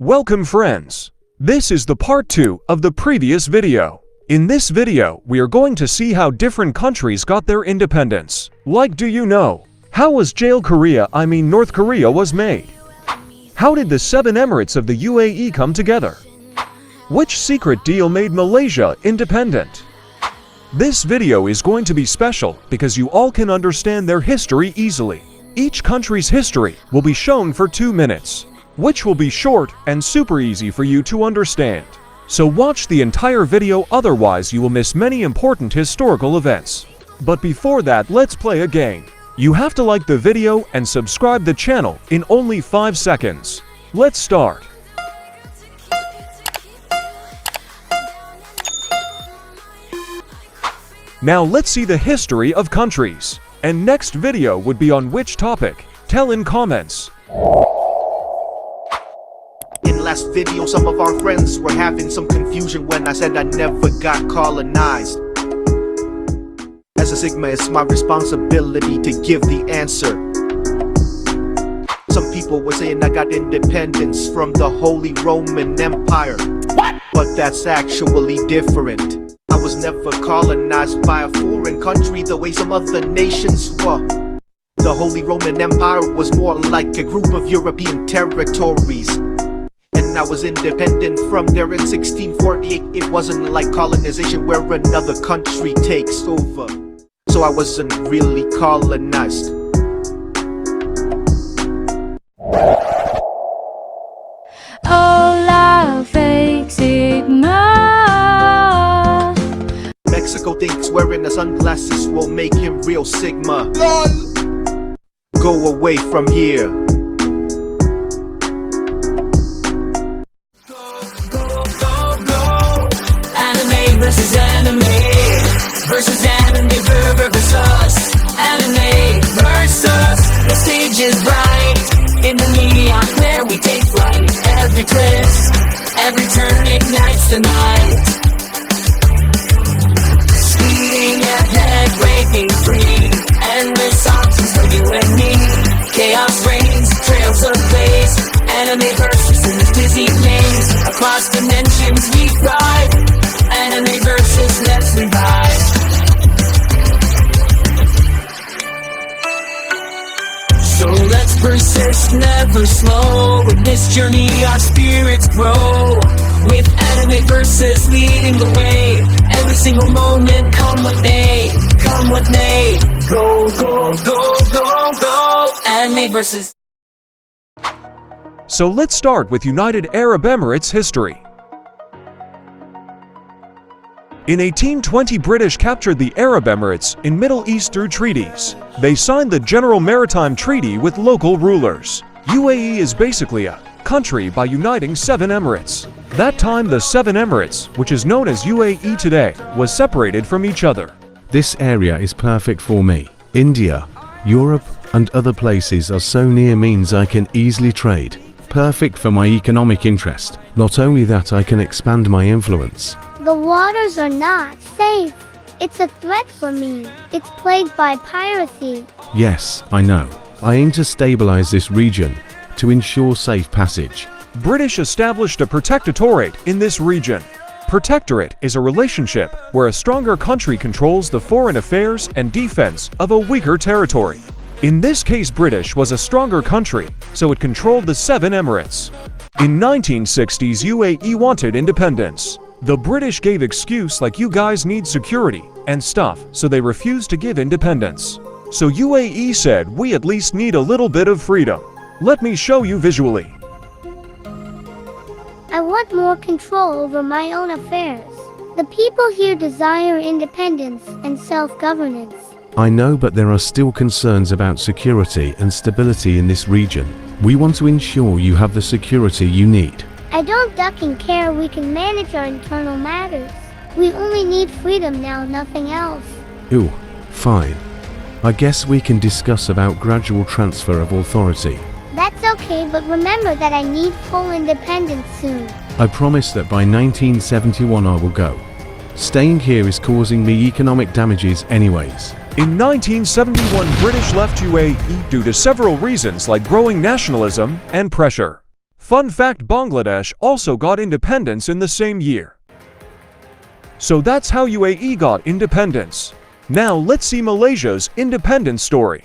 Welcome friends. This is the part 2 of the previous video. In this video, we are going to see how different countries got their independence. Like, do you know? How was North Korea was made? How did the 7 Emirates of the UAE come together? Which secret deal made Malaysia independent? This video is going to be special because you all can understand their history easily. Each country's history will be shown for 2 minutes, which will be short and super easy for you to understand. So watch the entire video, otherwise you will miss many important historical events. But before that, let's play a game. You have to like the video and subscribe the channel in only 5 seconds. Let's start. Now let's see the history of countries. And next video would be on which topic? Tell in comments. In last video, some of our friends were having some confusion when I said I never got colonized. As a Sigma, it's my responsibility to give the answer. Some people were saying I got independence from the Holy Roman Empire. What? But that's actually different. I was never colonized by a foreign country the way some other nations were. The Holy Roman Empire was more like a group of European territories. And I was independent from there in 1648. It wasn't like colonization where another country takes over. So I wasn't really colonized. Hola, fake Sigma. Mexico thinks wearing the sunglasses will make him real Sigma. LOL. Go away from here. Versus anime versus us. Anime versus the stage is bright. In the neon glare we take flight. Every twist, every turn ignites the night. Speeding ahead, breaking free. Endless options for you and me. Chaos reigns, trails of blaze. Anime versus in this dizzy maze. Across dimensions we ride. Anime versus, let's revive. So let's persist, never slow. In this journey our spirits grow. With anime versus leading the way. Every single moment, come what may. Come what may. Go, go, go, go, go. Anime versus. So let's start with United Arab Emirates history. In 1820, British captured the Arab Emirates in Middle East through treaties. They signed the General Maritime Treaty with local rulers. UAE is basically a country by uniting 7 Emirates. That time the 7 Emirates, which is known as UAE today, was separated from each other. This area is perfect for me. India, Europe and other places are so near means I can easily trade. Perfect for my economic interest. Not only that, I can expand my influence. The waters are not safe. It's a threat for me. It's plagued by piracy. Yes, I know. I aim to stabilize this region to ensure safe passage. British established a protectorate in this region. Protectorate is a relationship where a stronger country controls the foreign affairs and defense of a weaker territory. In this case, British was a stronger country, so it controlled the 7 Emirates. In 1960s, UAE wanted independence. The British gave excuse like you guys need security and stuff, so they refused to give independence. So UAE said, we at least need a little bit of freedom. Let me show you visually. I want more control over my own affairs. The people here desire independence and self-governance. I know, but there are still concerns about security and stability in this region. We want to ensure you have the security you need. I don't duck and care, we can manage our internal matters. We only need freedom now, nothing else. Ooh, fine. I guess we can discuss about gradual transfer of authority. That's okay, but remember that I need full independence soon. I promise that by 1971 I will go. Staying here is causing me economic damages anyways. In 1971, British left UAE due to several reasons like growing nationalism and pressure. Fun fact, Bangladesh also got independence in the same year. So that's how UAE got independence. Now let's see Malaysia's independence story.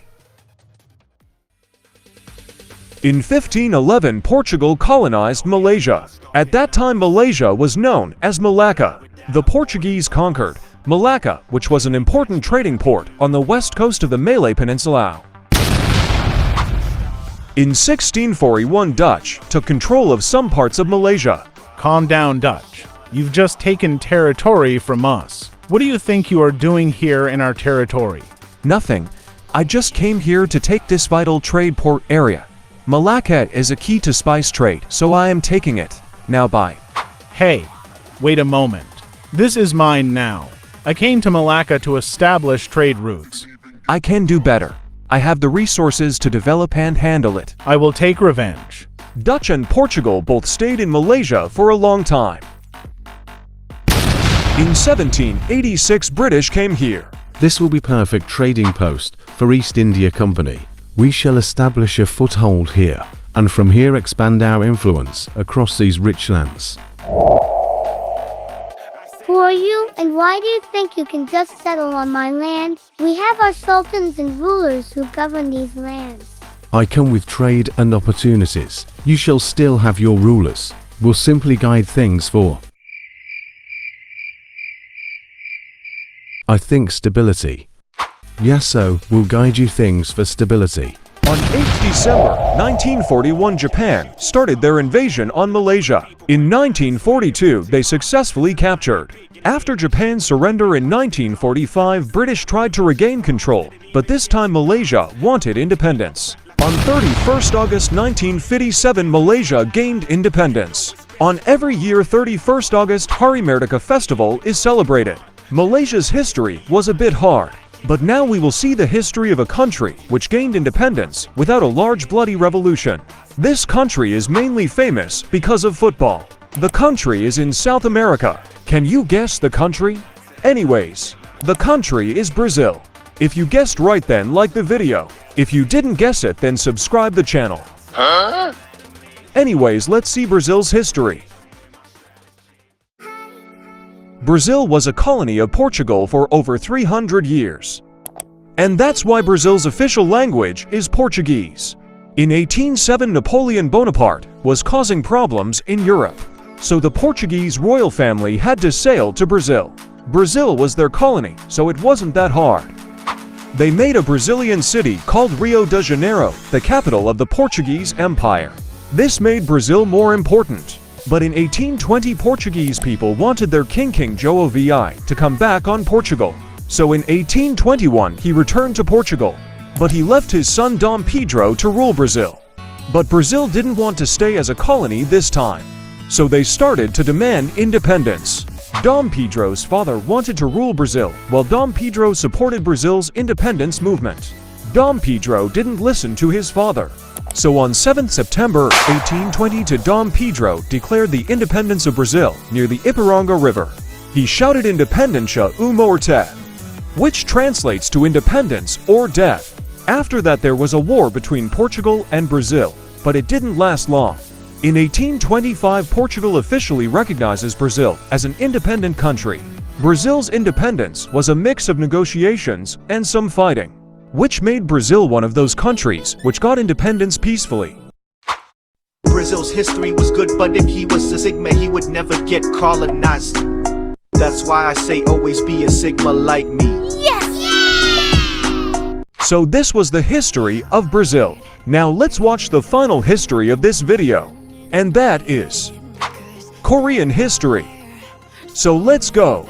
In 1511, Portugal colonized Malaysia. At that time, Malaysia was known as Malacca. The Portuguese conquered Malacca, which was an important trading port on the west coast of the Malay Peninsula. In 1641, Dutch took control of some parts of Malaysia. Calm down, Dutch. You've just taken territory from us. What do you think you are doing here in our territory? Nothing. I just came here to take this vital trade port area. Malacca is a key to spice trade, so I am taking it. Now bye. Hey, wait a moment. This is mine now. I came to Malacca to establish trade routes. I can do better. I have the resources to develop and handle it. I will take revenge. Dutch and Portugal both stayed in Malaysia for a long time. In 1786, British came here. This will be perfect trading post for East India Company. We shall establish a foothold here, and from here expand our influence across these rich lands. Who are you, and why do you think you can just settle on my land? We have our sultans and rulers who govern these lands. I come with trade and opportunities. You shall still have your rulers. We'll simply guide things for, I think, stability. Yasso will guide you things for stability. On 8th December 1941, Japan started their invasion on Malaysia. In 1942, they successfully captured. After Japan's surrender in 1945, British tried to regain control, but this time Malaysia wanted independence. On 31st August 1957, Malaysia gained independence. On every year 31st August, Hari Merdeka Festival is celebrated. Malaysia's history was a bit hard. But now we will see the history of a country which gained independence without a large bloody revolution. This country is mainly famous because of football. The country is in South America. Can you guess the country? Anyways, the country is Brazil. If you guessed right, then like the video. If you didn't guess it, then subscribe the channel. Anyways, let's see Brazil's history. Brazil was a colony of Portugal for over 300 years. And that's why Brazil's official language is Portuguese. In 1807, Napoleon Bonaparte was causing problems in Europe, so the Portuguese royal family had to sail to Brazil. Brazil was their colony, so it wasn't that hard. They made a Brazilian city called Rio de Janeiro, the capital of the Portuguese Empire. This made Brazil more important. But in 1820, Portuguese people wanted their King João VI to come back on Portugal. So in 1821, he returned to Portugal. But he left his son Dom Pedro to rule Brazil. But Brazil didn't want to stay as a colony this time. So they started to demand independence. Dom Pedro's father wanted to rule Brazil, while Dom Pedro supported Brazil's independence movement. Dom Pedro didn't listen to his father. So on 7th September 1820, Dom Pedro declared the independence of Brazil near the Ipiranga River. He shouted Independencia ou morte, which translates to independence or death. After that, there was a war between Portugal and Brazil, but it didn't last long. In 1825, Portugal officially recognizes Brazil as an independent country. Brazil's independence was a mix of negotiations and some fighting, which made Brazil one of those countries which got independence peacefully. Brazil's history was good, but if he was a Sigma, he would never get colonized. That's why I say always be a Sigma like me. So this was the history of Brazil. Now let's watch the final history of this video, and that is Korean history. So let's go.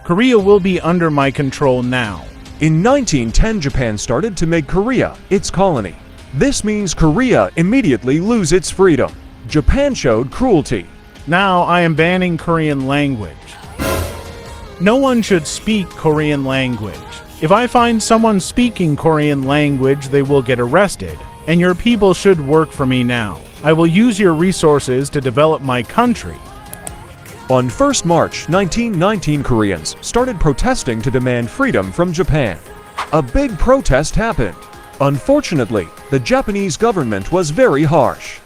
Korea will be under my control now. In 1910, Japan started to make Korea its colony. This means Korea immediately lose its freedom. Japan showed cruelty. Now I am banning Korean language. No one should speak Korean language. If I find someone speaking Korean language, they will get arrested, and your people should work for me now. I will use your resources to develop my country. On 1st March 1919, Koreans started protesting to demand freedom from Japan. A big protest happened. Unfortunately, the Japanese government was very harsh.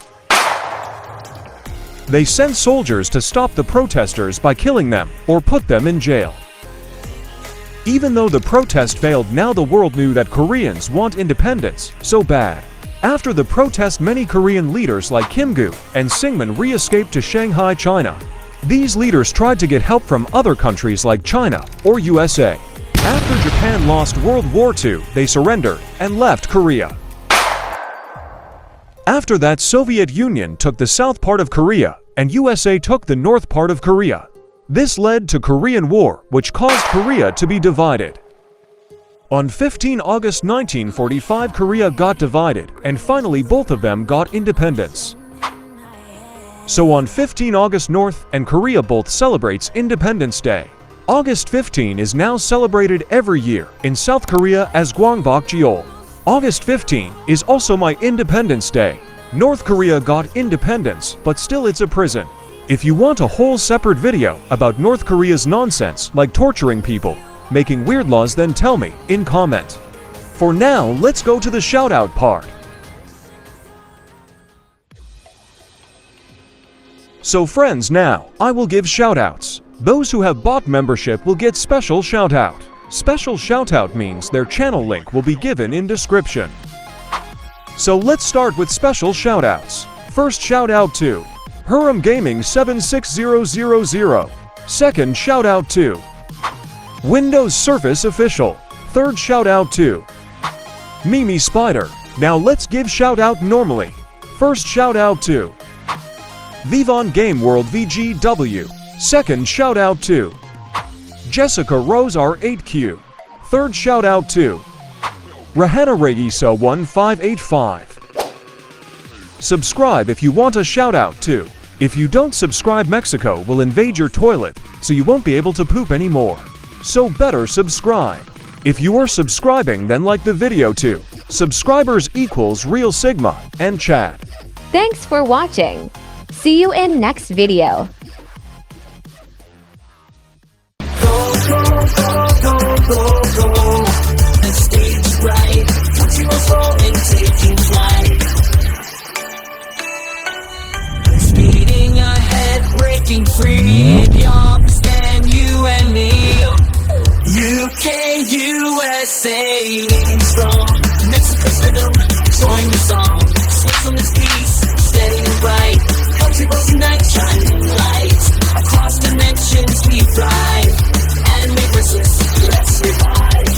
They sent soldiers to stop the protesters by killing them or put them in jail. Even though the protest failed, now the world knew that Koreans want independence so bad. After the protest, many Korean leaders like Kim Gu and Syngman re-escaped to Shanghai, China. These leaders tried to get help from other countries like China or USA. After Japan lost World War II, they surrendered and left Korea. After that, Soviet Union took the south part of Korea and USA took the north part of Korea. This led to Korean War, which caused Korea to be divided. On 15 August 1945, Korea got divided, and finally both of them got independence. So on 15 August, North and Korea both celebrates Independence Day. August 15 is now celebrated every year in South Korea as Gwangbokjeol. August 15 is also my Independence Day. North Korea got independence, but still it's a prison. If you want a whole separate video about North Korea's nonsense like torturing people, making weird laws, then tell me in comment. For now, let's go to the shout-out part. So friends, now I will give shout-outs. Those who have bought membership will get special shout-out. Special shout-out means their channel link will be given in description. So let's start with special shout-outs. First shout-out to Huram Gaming 76000. Second shout-out to Windows Surface Official. Third shout-out to Mimi Spider. Now let's give shout-out normally. First shout-out to Vivon Game World VGW. Second shout-out to Jessica Rose R8Q. Third shout-out to Rahana Regisa 1585. Subscribe if you want a shout-out too. If you don't subscribe, Mexico will invade your toilet, so you won't be able to poop anymore. So better subscribe. If you are subscribing, then like the video too. Subscribers equals real Sigma and chat. Thanks for watching. See you in next video. The stage is bright, touching my soul and taking flight. Speeding ahead, breaking free. The opposite than you and me. UK, USA, leading strong. Mexico's rhythm, join the song. Switzerland's peace, steady and bright. Country goes night, shining light. Across dimensions we thrive. And we persist, let's revive.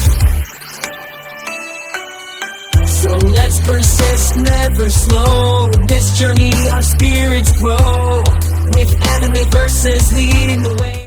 So let's persist, never slow. In this journey our spirits grow. With anime verses leading the way.